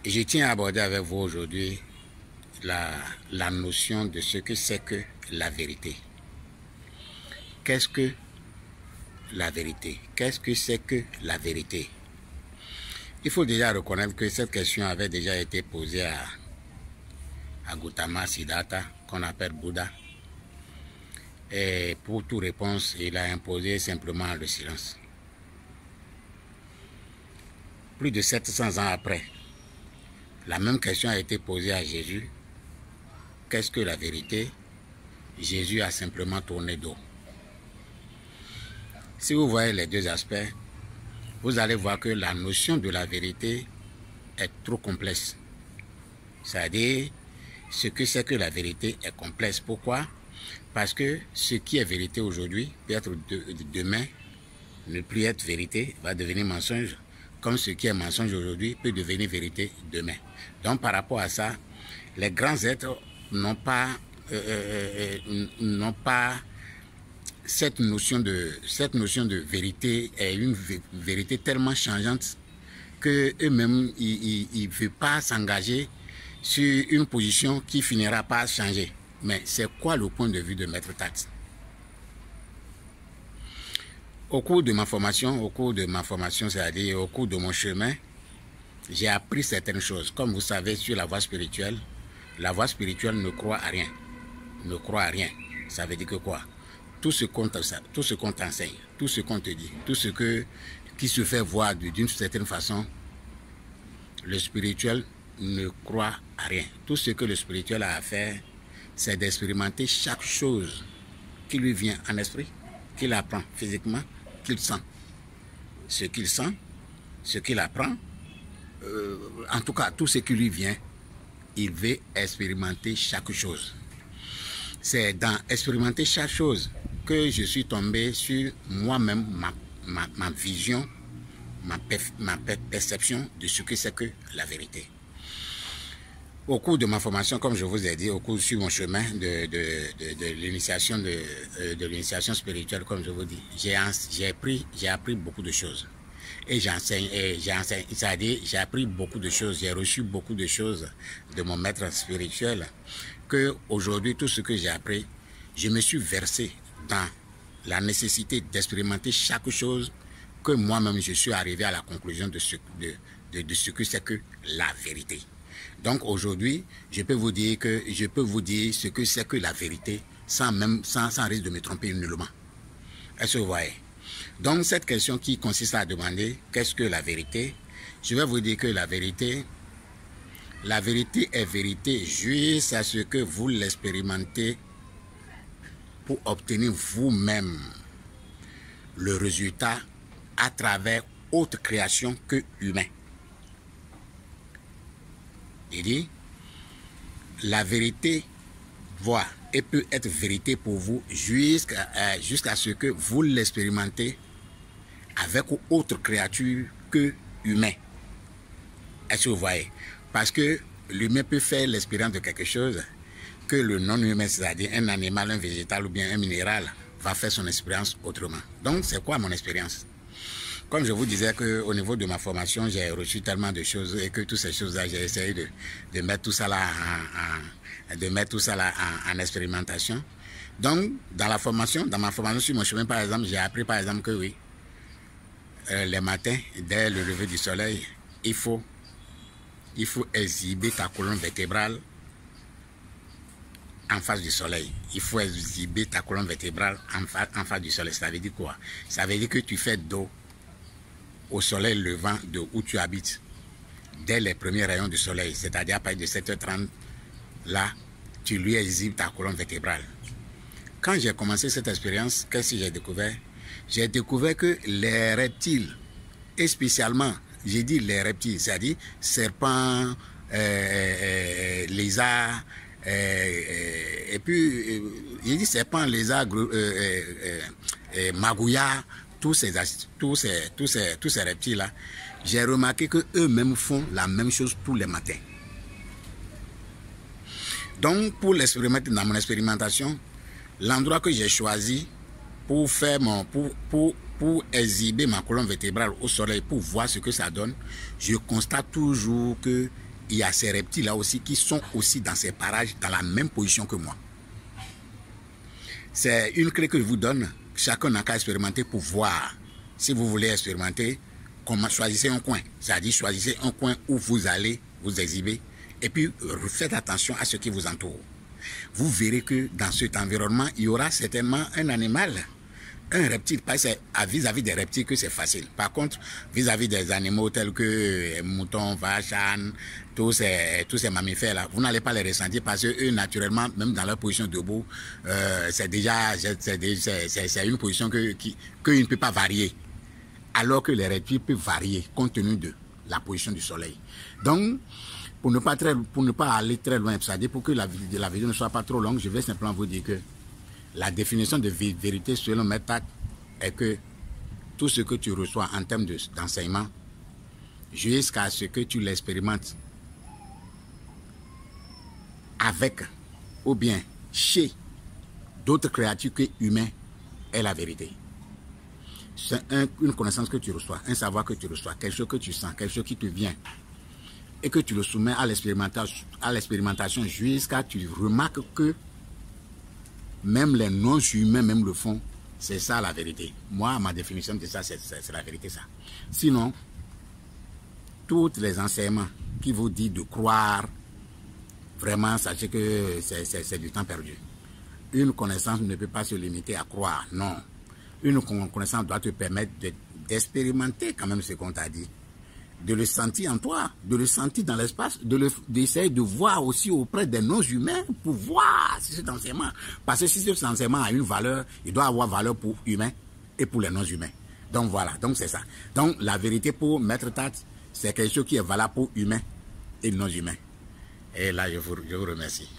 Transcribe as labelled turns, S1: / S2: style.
S1: Je tiens à aborder avec vous aujourd'hui la notion de ce que c'est que la vérité. Qu'est-ce que la vérité? Qu'est-ce que c'est que la vérité? Il faut déjà reconnaître que cette question avait déjà été posée à Gautama Siddhartha, qu'on appelle Bouddha. Et pour toute réponse, il a imposé simplement le silence. Plus de 700 ans après, la même question a été posée à Jésus. Qu'est-ce que la vérité? Jésus a simplement tourné dos. Si vous voyez les deux aspects, vous allez voir que la notion de la vérité est trop complexe. C'est-à-dire, ce que c'est que la vérité est complexe. Pourquoi? Parce que ce qui est vérité aujourd'hui peut être demain, ne plus être vérité, va devenir mensonge. Comme ce qui est mensonge aujourd'hui peut devenir vérité demain. Donc par rapport à ça, les grands êtres n'ont pas cette notion de vérité est une vérité tellement changeante que eux-mêmes ils ne veulent pas s'engager sur une position qui finira par changer. Mais c'est quoi le point de vue de Maître Tat? Au cours de ma formation, c'est-à-dire au cours de mon chemin, j'ai appris certaines choses. Comme vous savez, sur la voie spirituelle ne croit à rien. Ne croit à rien. Ça veut dire que quoi? Tout ce qu'on t'enseigne, tout ce qu'on te dit, tout ce qui se fait voir d'une certaine façon, le spirituel ne croit à rien. Tout ce que le spirituel a à faire, c'est d'expérimenter chaque chose qui lui vient en esprit, qu'il apprend physiquement, qu'il sent. Ce qu'il sent, ce qu'il apprend, en tout cas, tout ce qui lui vient, il veut expérimenter chaque chose. C'est dans expérimenter chaque chose que je suis tombé sur moi-même, ma vision, ma perception de ce que c'est que la vérité. Au cours de ma formation, comme je vous ai dit, au cours sur mon chemin de l'initiation spirituelle, comme je vous dis, j'ai appris beaucoup de choses. Et j'enseigne, c'est-à-dire j'ai appris beaucoup de choses, j'ai reçu beaucoup de choses de mon maître spirituel, que aujourd'hui tout ce que j'ai appris, je me suis versé dans la nécessité d'expérimenter chaque chose que moi-même je suis arrivé à la conclusion de ce que c'est que la vérité. Donc aujourd'hui, je peux vous dire ce que c'est que la vérité sans risque de me tromper nullement. Est-ce que vous voyez? Donc cette question qui consiste à demander qu'est-ce que la vérité, je vais vous dire que la vérité est vérité jusqu'à ce que vous l'expérimentez pour obtenir vous-même le résultat à travers autre création que humain. Il dit, la vérité voit et peut être vérité pour vous jusqu'à ce que vous l'expérimentez avec autre créature que humain. Est-ce que vous voyez? Parce que l'humain peut faire l'expérience de quelque chose que le non-humain, c'est-à-dire un animal, un végétal ou bien un minéral, va faire son expérience autrement. Donc, c'est quoi mon expérience? Comme je vous disais qu'au niveau de ma formation, j'ai reçu tellement de choses et que toutes ces choses-là, j'ai essayé de mettre tout ça là en expérimentation. Donc, dans ma formation sur mon chemin, par exemple, j'ai appris par exemple que oui, les matins, dès le lever du soleil, il faut exhiber ta colonne vertébrale en face du soleil. Il faut exhiber ta colonne vertébrale en face du soleil. Ça veut dire quoi? Ça veut dire que tu fais dos au soleil levant de où tu habites, dès les premiers rayons du soleil, c'est-à-dire à partir de 7h30, là, tu lui exhibes ta colonne vertébrale. Quand j'ai commencé cette expérience, qu'est-ce que j'ai découvert? J'ai découvert que les reptiles, et spécialement, j'ai dit les reptiles, c'est-à-dire serpents, lézards, et puis, j'ai dit serpents, lézards, magouillards, tous ces reptiles-là, j'ai remarqué qu'eux-mêmes font la même chose tous les matins. Donc, pour l'expérimenter dans mon expérimentation, l'endroit que j'ai choisi pour faire pour exhiber ma colonne vertébrale au soleil, pour voir ce que ça donne, je constate toujours que il y a ces reptiles-là aussi qui sont aussi dans ces parages, dans la même position que moi. C'est une clé que je vous donne. Chacun n'a qu'à expérimenter pour voir. Si vous voulez expérimenter, choisissez un coin. C'est-à-dire choisissez un coin où vous allez vous exhiber. Et puis faites attention à ce qui vous entoure. Vous verrez que dans cet environnement, il y aura certainement un animal. Un reptile, vis-à-vis des reptiles que c'est facile. Par contre, vis-à-vis des animaux tels que moutons, vaches, ânes, tous ces mammifères-là, vous n'allez pas les ressentir parce que eux, naturellement, même dans leur position debout, c'est une position qu'ils ne peuvent pas varier. Alors que les reptiles peuvent varier compte tenu de la position du soleil. Donc, pour ne pas aller très loin, c'est-à-dire pour que la vidéo ne soit pas trop longue, je vais simplement vous dire que la définition de vérité selon Medpat est que tout ce que tu reçois en termes d'enseignement, jusqu'à ce que tu l'expérimentes avec ou bien chez d'autres créatures que humains, est la vérité. C'est une connaissance que tu reçois, un savoir que tu reçois, quelque chose que tu sens, quelque chose qui te vient et que tu le soumets à l'expérimentation jusqu'à ce que tu remarques que même les non-humains même le font. C'est ça la vérité. Moi, ma définition de ça, c'est la vérité, ça. Sinon, tous les enseignements qui vous disent de croire, vraiment, sachez que c'est du temps perdu. Une connaissance ne peut pas se limiter à croire, non. Une connaissance doit te permettre d'expérimenter quand même ce qu'on t'a dit. De le sentir en toi, de le sentir dans l'espace, d'essayer de voir aussi auprès des non-humains pour voir si cet enseignement. Parce que si cet enseignement a une valeur, il doit avoir valeur pour humains et pour les non-humains. Donc voilà, donc c'est ça. Donc la vérité pour Maître Tat, c'est quelque chose qui est valable pour humains et non-humains. Et là, je vous remercie.